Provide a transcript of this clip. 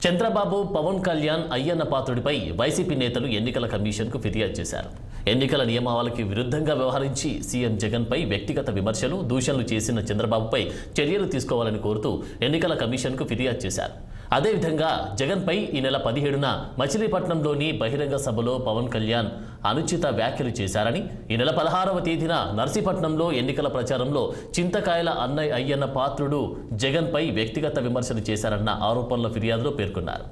Chandrababu, Pawan Kalyan Ayyanna పాత్రుడిపై YCP నేతలు ఎన్నికల కమిషన్కు ఫిర్యాదు చేశారు. ఎన్నికల నియమావళికి విరుద్ధంగా వ్యవహరించి సీఎం జగన్పై వ్యక్తిగత విమర్శలు, దూషణలు చేసిన చంద్రబాబుపై చర్యలు తీసుకోవాలని కోరుతూ ఎన్నికల కమిషన్కు ఫిర్యాదు చేశారు. అదేవిధంగా జగన్పై ఈ నెల 17న మచిలీపట్నంలోని బహిరంగ సభలో పవన్ కళ్యాణ్ అనుచిత వ్యాఖ్యలు చేశారని, ఈ నెల 16వ తేదీన నర్సీపట్నంలో ఎన్నికల ప్రచారంలో చింతకాయల అయ్యన్న పాత్రుడు జగన్పై వ్యక్తిగత విమర్శలు చేశారన్న ఆరోపణల ఫిర్యాదులో పేర్కొన్నారు.